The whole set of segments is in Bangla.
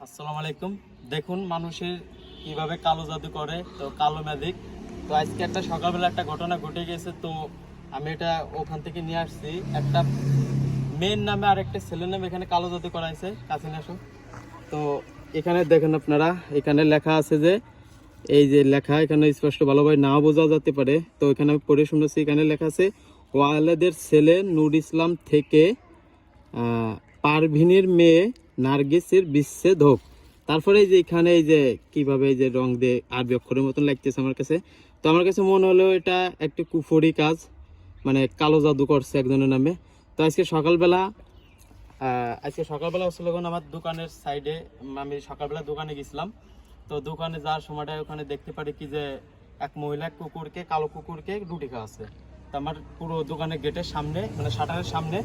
আসসালামু আলাইকুম। দেখুন মানুষের কিভাবে কালো জাদু করে, তো কালো ম্যাজিক। তো আজকে একটা সকালবেলা একটা ঘটনা ঘটে গেছে, তো আমি এটা ওখান থেকে নিয়ে আসছি। একটা মেয়ের নামে আর একটা ছেলের নামে এখানে কালো জাদু করাইছে। কাছে নিয়ে আসো। তো এখানে দেখেন আপনারা, এখানে লেখা আছে যে এই যে লেখা এখানে স্পষ্ট ভালোভাবে না বোঝা যেতে পারে, তো এখানে আমি পড়ে শুনেছি। এখানে লেখা আছে ওয়ালেদের ছেলে নূর ইসলাম থেকে পারভিনের মেয়ে নার্গিসের বিচ্ছেদ হোক। তারপরে এই যে এখানে এই যে কিভাবে এই যে রং দিয়ে আরবি অক্ষরের মতন লাগতেছে আমার কাছে। তো আমার কাছে মনে হলো এটা একটি কুফরি কাজ, মানে কালো জাদু করছে একজনের নামে। তো আজকে সকালবেলা হচ্ছিল যখন আমার দোকানের সাইডে, আমি সকালবেলা দোকানে গেছিলাম। তো দোকানে যাওয়ার সময়টা ওখানে দেখতে পারি কি যে এক মহিলা কালো কুকুরকে রুটি খাওয়াচ্ছে। তো আমার পুরো দোকানের গেটের সামনে, মানে শাটারের সামনে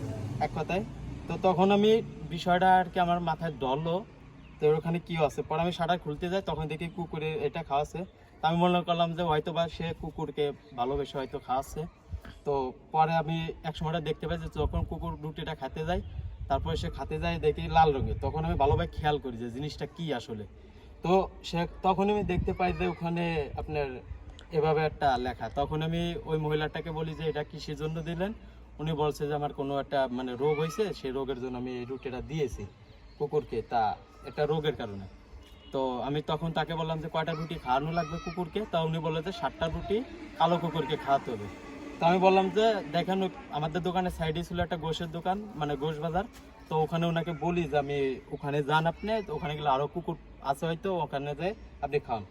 এক কথায়। তো তখন আমি বিষয়টা আর কি আমার মাথায় ধরলো, তো ওখানে কি আছে। পরে আমি শাটার খুলতে যাই, তখন দেখি কুকুরে এটা খাওয়াচ্ছে। তো আমি মনে করলাম যে হয়তো বা সে কুকুরকে ভালোবেসে হয়তো খাওয়াচ্ছে। তো পরে আমি এক সময়টা দেখতে পাই যে যখন কুকুর রুটিটা খেতে যায়, তারপরে সে খেতে যায় দেখি লাল রঙের। তখন আমি ভালোভাবে খেয়াল করি যে জিনিসটা কি আসলে। তো তখন আমি দেখতে পাই যে ওখানে আপনার এভাবে একটা লেখা। তখন আমি ওই মহিলাটাকে বলি যে এটা কিসের জন্য দিলেন। উনি বলছে যে আমার কোনো একটা মানে রোগ হয়েছে, সেই রোগের জন্য আমি এই রুটিটা দিয়েছি কুকুরকে, তা একটা রোগের কারণে। তো আমি তখন তাকে বললাম যে কয়টা রুটি খাওয়ানো লাগবে কুকুরকে। তা উনি বললো যে 7টা রুটি কালো কুকুরকে খাওয়াতে হবে। তো আমি বললাম যে দেখেন, আমাদের দোকানের সাইডে ছিল একটা গোশের দোকান, মানে গোশ বাজার। তো ওখানে ওনাকে বলি যে আমি ওখানে যান আপনি, ওখানে গেলে আরও কুকুর আছে হয়তো, ওখানে যে আপনি খান।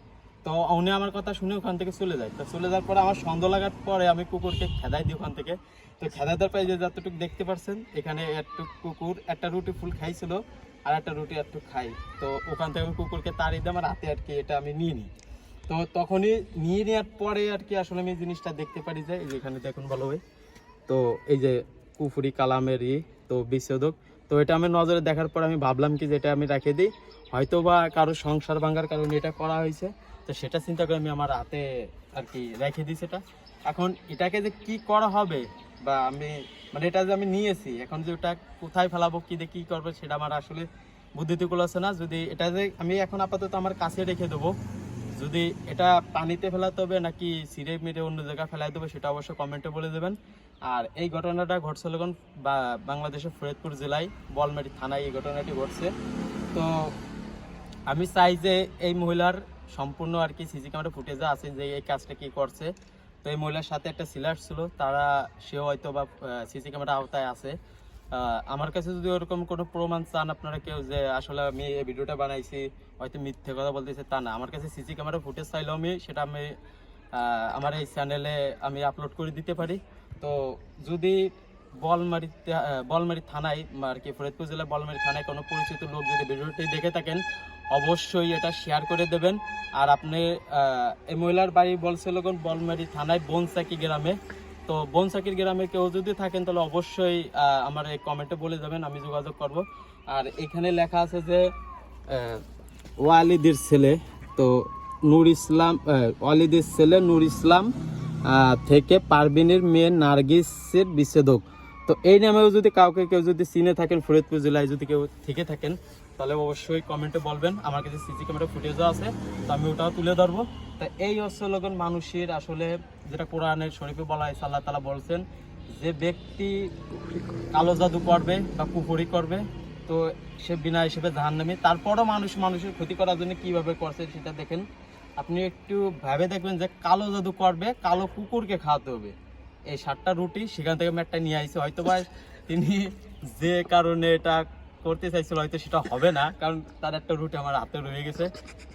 তো উনি আমার কথা শুনে ওখান থেকে চলে যায়। তো চলে যাওয়ার পরে আমার সন্দেহ লাগার পরে আমি কুকুরকে খেদাই দিই ওখান থেকে। তো খেদাই দেওয়ার পরে যে যতটুকু দেখতে পাচ্ছেন এখানে একটু কুকুর একটা রুটি ফুল খাইছিল, আর একটা রুটি একটু খাই। তো ওখান থেকে আমি কুকুরকে তাড়িয়ে দিয়ে আমার হাতে আর কি এটা আমি নিয়ে নিই। তো তখনই নিয়ে নেওয়ার পরে আর কি আসলে আমি জিনিসটা দেখতে পারি যে এই যে এখানে দেখুন ভালোভাবে, তো এই যে কুফরি কালামের তো বিচ্ছেদক। তো এটা আমি নজরে দেখার পর আমি ভাবলাম কি যেটা আমি রেখে দিই, হয়তো বা কারো সংসার ভাঙার কারণে এটা করা হয়েছে। তো সেটা চিন্তা করে আমি আমার হাতে আর কি রেখে দিই সেটা। এখন এটাকে যে কি করা হবে, বা আমি মানে এটা যে আমি নিয়েছি, এখন যে ওটা কোথায় ফেলাবো, কি দিয়ে কী করবো, সেটা আমার আসলে বুদ্ধিতে কুলাচ্ছে না। যদি এটা যে আমি এখন আপাতত আমার কাছে রেখে দেবো, যদি এটা পানিতে ফেলাতে হবে নাকি সিরে মেরে অন্য জায়গায় ফেলাই দেবো, সেটা অবশ্যই কমেন্টে বলে দেবেন। আর এই ঘটনাটা ঘটছিল যখন বাংলাদেশের ফরিদপুর জেলায় বলমারী থানায় এই ঘটনাটি ঘটছে। তো আমি চাই যে এই মহিলার সম্পূর্ণ আর কি সিসি ক্যামেরা ফুটেজে আছে যে এই কাজটা কি করছে। তো এই মহিলার সাথে একটা সিলার ছিল, সেও হয়তো বা সিসি ক্যামেরা আওতায় আছে। আমার কাছে যদি ওরকম কোনো প্রমাণ চান আপনারা কেউ যে আসলে আমি এই ভিডিওটা বানাইছি হয়তো মিথ্যে কথা বলতেছে, তা না। আমার কাছে সিসি ক্যামেরা ফুটেজ চাইলেও সেটা আমি আমার এই চ্যানেলে আমি আপলোড করে দিতে পারি। তো যদি বলমারী থানায় আর কি ফরিদপুর জেলার বলমারী থানায় কোনো পরিচিত লোক যদি ভিডিওটি দেখে থাকেন, অবশ্যই এটা শেয়ার করে দেবেন। আর আপনি এই মহিলার বাড়ি বলছিল বলমারী থানায় বনসাকি গ্রামে। তো বনসাকির গ্রামে কেউ যদি থাকেন তাহলে অবশ্যই আমার এই কমেন্টে বলে যাবেন, আমি যোগাযোগ করব। আর এখানে লেখা আছে যে ওয়ালিদের ছেলে, তো ওয়ালিদের ছেলে নূর ইসলাম থেকে পারভিনের মেয়ে নার্গিসের বিচ্ছেদক। তো এই নামেও যদি কেউ যদি চিনে থাকেন, ফরিদপুর জেলায় যদি কেউ থেকে থাকেন, তাহলে অবশ্যই কমেন্টে বলবেন। আমার কাছে সিসি ক্যামেরা ফুটেজও আছে, তো আমি ওটাও তুলে ধরবো। তা এই হচ্ছে লোকজন মানুষের আসলে যেটা কোরআনের শরীফে বলা হয়েছে, আল্লাহ তাআলা বলছেন যে ব্যক্তি কালো জাদু করবে বা কুফরি করবে, তো সে বিনা হিসেবে জাহান্নামী। তারপরও মানুষের ক্ষতি করার জন্য কিভাবে করছে সেটা দেখেন। আপনি একটু ভেবে দেখবেন যে কালো জাদু করবে, কালো কুকুরকে খাওয়াতে হবে। এই 7টা রুটি সেখান থেকে আমি একটা নিয়ে আইছি। হয়তো বা তিনি যে কারণে এটা করতে চাইছিল হয়তো সেটা হবে না, কারণ তার একটা রুটি আমার হাতে রয়ে গেছে।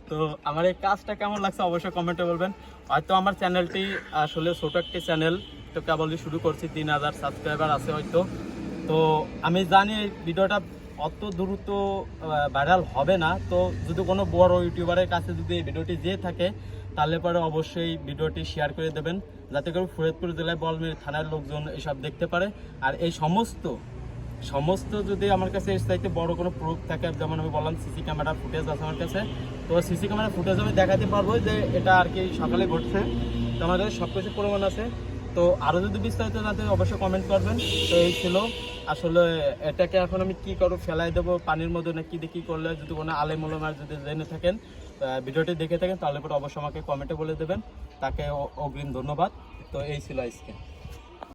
তো আমার এই কাজটা কেমন লাগছে অবশ্যই কমেন্টে বলবেন। হয়তো আমার চ্যানেলটি আসলে ছোট একটি চ্যানেল, তো কেবলই শুরু করছি, 3000 সাবস্ক্রাইবার আছে হয়তো। তো আমি জানি ভিডিওটা অত দ্রুত ভাইরাল হবে না। তো যদি কোনো বড় ইউটিউবারের কাছে যদি এই ভিডিওটি যেয়ে থাকে, তাহলে পরে অবশ্যই ভিডিওটি শেয়ার করে দেবেন, যাতে করে ফরিদপুর জেলায় বলমারী থানার লোকজন এসব দেখতে পারে। আর এই সমস্ত যদি আমার কাছে এর চাইতে বড় কোনো প্রুফ থাকে, যেমন আমি বললাম সিসি ক্যামেরা ফুটেজ আছে আমার কাছে, তো সিসি ক্যামেরা ফুটেজ আমি দেখাতে পারবো যে এটা আর কি সকালে ঘটছে। তো আমাদের সব কিছু প্রমাণ আছে। তো আরও যদি বিস্তারিত জানতে অবশ্যই কমেন্ট করবেন। তো এই ছিল আসলে, এটাকে এখন আমি কি করবো, ফেলাই দেবো পানির মধ্যে না কি দিয়ে কী করলে, যদি কোনো আলেম ওলামার যদি জেনে থাকেন, ভিডিওটি দেখে থাকেন, তাহলে পরে অবশ্যই আমাকে কমেন্টে বলে দেবেন। তাকে অগ্রিম ধন্যবাদ। তো এই ছিল আজকে।